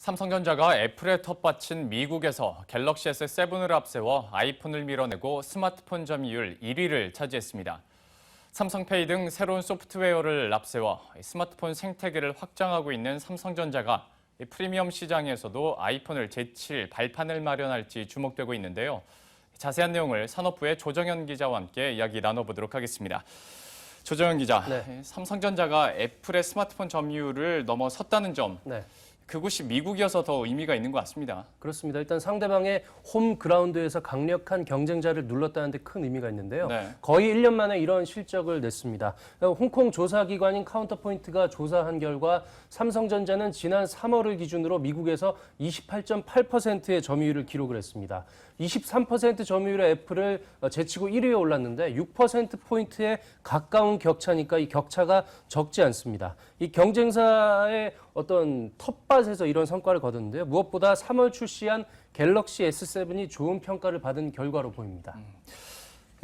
삼성전자가 애플에 텃밭인 미국에서 갤럭시 S7을 앞세워 아이폰을 밀어내고 스마트폰 점유율 1위를 차지했습니다. 삼성페이 등 새로운 소프트웨어를 앞세워 스마트폰 생태계를 확장하고 있는 삼성전자가 프리미엄 시장에서도 아이폰을 제칠 발판을 마련할지 주목되고 있는데요. 자세한 내용을 산업부의 조정현 기자와 함께 이야기 나눠보도록 하겠습니다. 조정현 기자, 네. 삼성전자가 애플의 스마트폰 점유율을 넘어섰다는 점, 그곳이 미국이어서 더 의미가 있는 것 같습니다. 그렇습니다. 일단 상대방의 홈 그라운드에서 강력한 경쟁자를 눌렀다는 데 큰 의미가 있는데요. 거의 1년 만에 이런 실적을 냈습니다. 홍콩 조사기관인 카운터포인트가 조사한 결과 삼성전자는 지난 3월을 기준으로 미국에서 28.8%의 점유율을 기록을 했습니다. 23% 점유율의 애플을 제치고 1위에 올랐는데 6%포인트에 가까운 격차니까 이 격차가 적지 않습니다. 이 경쟁사의 어떤 텃밭에서 이런 성과를 거뒀는데요. 무엇보다 3월 출시한 갤럭시 S7이 좋은 평가를 받은 결과로 보입니다.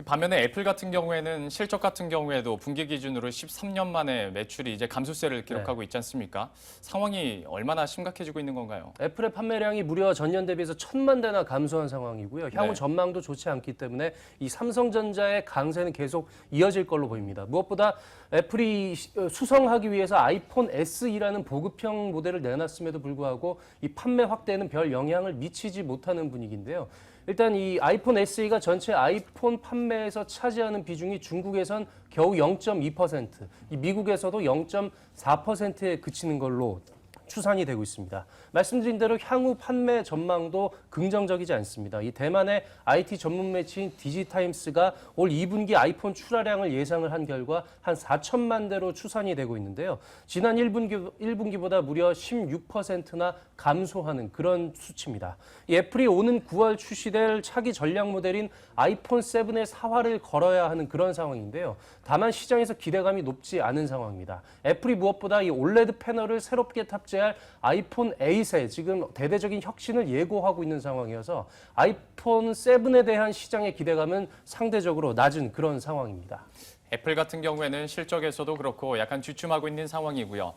반면에 애플 같은 경우에는 실적 같은 경우에도 분기 기준으로 13년 만에 매출이 이제 감소세를 기록하고 있지 않습니까? 상황이 얼마나 심각해지고 있는 건가요? 애플의 판매량이 무려 전년 대비해서 1,000만 대나 감소한 상황이고요. 향후 전망도 좋지 않기 때문에 이 삼성전자의 강세는 계속 이어질 걸로 보입니다. 무엇보다 애플이 수성하기 위해서 아이폰 SE라는 보급형 모델을 내놨음에도 불구하고 이 판매 확대에는 별 영향을 미치지 못하는 분위기인데요. 일단 이 아이폰 SE가 전체 아이폰 판매에서 차지하는 비중이 중국에선 겨우 0.2%, 이 미국에서도 0.4%에 그치는 걸로 추산이 되고 있습니다. 말씀드린 대로 향후 판매 전망도 긍정적이지 않습니다. 이 대만의 IT 전문 매체인 디지타임스가 올 2분기 아이폰 출하량을 예상을 한 결과 한 4천만 대로 추산이 되고 있는데요. 지난 1분기보다 무려 16%나 감소하는 그런 수치입니다. 이 애플이 오는 9월 출시될 차기 전략 모델인 아이폰 7의 사활을 걸어야 하는 그런 상황인데요. 다만 시장에서 기대감이 높지 않은 상황입니다. 애플이 무엇보다 이 올레드 패널을 새롭게 탑재할 아이폰 8에 지금 대대적인 혁신을 예고하고 있는 상황이어서 아이폰 7에 대한 시장의 기대감은 상대적으로 낮은 그런 상황입니다. 애플 같은 경우에는 실적에서도 그렇고 약간 주춤하고 있는 상황이고요.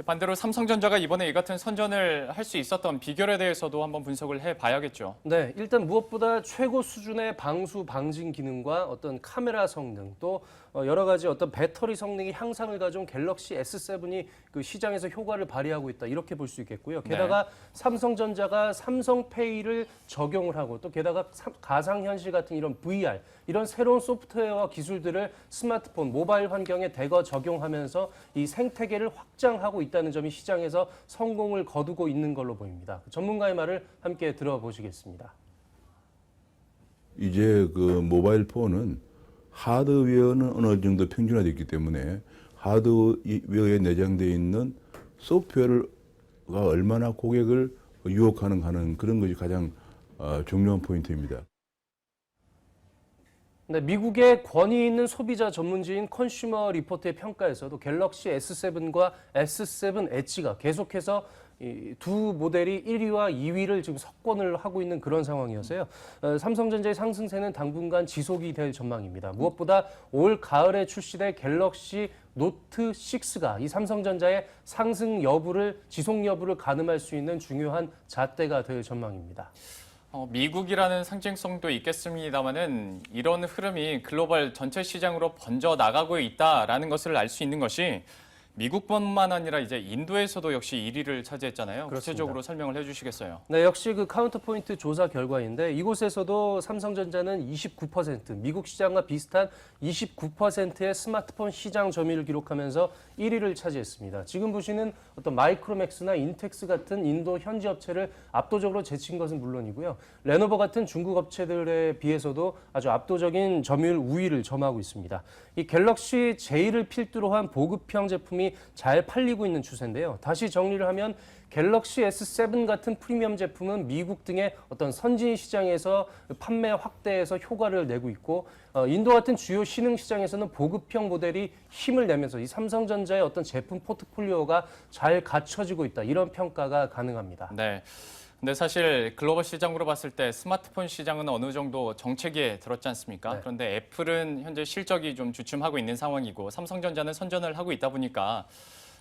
반대로 삼성전자가 이번에 이 같은 선전을 할 수 있었던 비결에 대해서도 한번 분석을 해봐야겠죠. 네, 일단 무엇보다 최고 수준의 방수 방진 기능과 어떤 카메라 성능 또 여러 가지 어떤 배터리 성능이 향상을 가져온 갤럭시 S7이 그 시장에서 효과를 발휘하고 있다 이렇게 볼 수 있겠고요. 게다가 삼성전자가 삼성페이를 적용을 하고 또 게다가 가상현실 같은 이런 VR 이런 새로운 소프트웨어와 기술들을 스마트폰, 모바일 환경에 대거 적용하면서 이 생태계를 확장하고 있다는 점이 시장에서 성공을 거두고 있는 걸로 보입니다. 전문가의 말을 함께 들어보시겠습니다. 이제 그 모바일 폰은 하드웨어는 어느 정도 평준화되어 있기 때문에 하드웨어에 내장되어 있는 소프트웨어가 얼마나 고객을 유혹하는 그런 것이 가장 중요한 포인트입니다. 네, 미국의 권위 있는 소비자 전문지인 컨슈머 리포트의 평가에서도 갤럭시 S7과 S7 엣지가 계속해서 이 두 모델이 1위와 2위를 지금 석권을 하고 있는 그런 상황이어서요. 삼성전자의 상승세는 당분간 지속이 될 전망입니다. 무엇보다 올 가을에 출시될 갤럭시 노트 6가 이 삼성전자의 상승 여부를 지속 여부를 가늠할 수 있는 중요한 잣대가 될 전망입니다. 미국이라는 상징성도 있겠습니다만은 이런 흐름이 글로벌 전체 시장으로 번져 나가고 있다라는 것을 알 수 있는 것이 미국뿐만 아니라 이제 인도에서도 역시 1위를 차지했잖아요. 그렇습니다. 구체적으로 설명을 해주시겠어요? 네, 역시 그 카운터포인트 조사 결과인데 이곳에서도 삼성전자는 29%, 미국 시장과 비슷한 29%의 스마트폰 시장 점유율을 기록하면서 1위를 차지했습니다. 지금 보시는 어떤 마이크로맥스나 인텍스 같은 인도 현지 업체를 압도적으로 제친 것은 물론이고요. 레노버 같은 중국 업체들에 비해서도 아주 압도적인 점유율 우위를 점하고 있습니다. 이 갤럭시 J를 필두로 한 보급형 제품이 잘 팔리고 있는 추세인데요. 다시 정리를 하면 갤럭시 S7 같은 프리미엄 제품은 미국 등의 어떤 선진 시장에서 판매 확대에서 효과를 내고 있고 인도 같은 주요 신흥 시장에서는 보급형 모델이 힘을 내면서 이 삼성전자의 어떤 제품 포트폴리오가 잘 갖춰지고 있다. 이런 평가가 가능합니다. 네. 근데 사실 글로벌 시장으로 봤을 때 스마트폰 시장은 어느 정도 정체기에 들었지 않습니까? 그런데 애플은 현재 실적이 좀 주춤하고 있는 상황이고 삼성전자는 선전을 하고 있다 보니까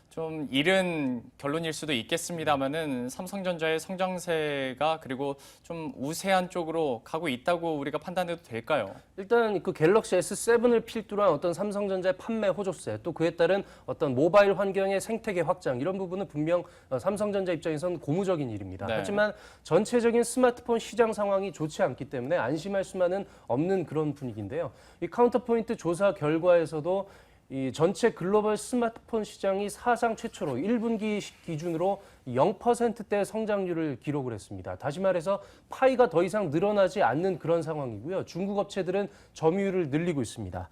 좀 이른 결론일 수도 있겠습니다만은 삼성전자의 성장세가 그리고 좀 우세한 쪽으로 가고 있다고 우리가 판단해도 될까요? 일단 그 갤럭시 S7을 필두로 한 어떤 삼성전자의 판매 호조세, 또 그에 따른 어떤 모바일 환경의 생태계 확장, 이런 부분은 분명 삼성전자 입장에서는 고무적인 일입니다. 네. 하지만 전체적인 스마트폰 시장 상황이 좋지 않기 때문에 안심할 수만은 없는 그런 분위기인데요. 이 카운터포인트 조사 결과에서도 이 전체 글로벌 스마트폰 시장이 사상 최초로 1분기 기준으로 0%대 성장률을 기록을 했습니다. 다시 말해서 파이가 더 이상 늘어나지 않는 그런 상황이고요. 중국 업체들은 점유율을 늘리고 있습니다.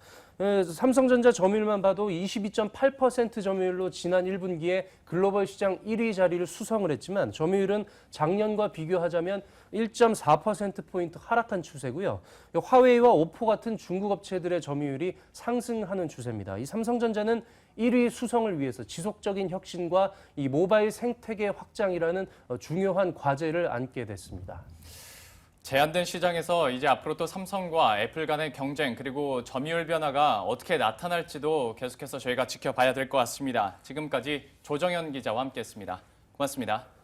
삼성전자 점유율만 봐도 22.8% 점유율로 지난 1분기에 글로벌 시장 1위 자리를 수성을 했지만 점유율은 작년과 비교하자면 1.4%포인트 하락한 추세고요. 화웨이와 오포 같은 중국 업체들의 점유율이 상승하는 추세입니다. 이 삼성전자는 1위 수성을 위해서 지속적인 혁신과 이 모바일 생태계 확장이라는 중요한 과제를 안게 됐습니다. 제한된 시장에서 이제 앞으로 또 삼성과 애플 간의 경쟁 그리고 점유율 변화가 어떻게 나타날지도 계속해서 저희가 지켜봐야 될 것 같습니다. 지금까지 조정현 기자와 함께했습니다. 고맙습니다.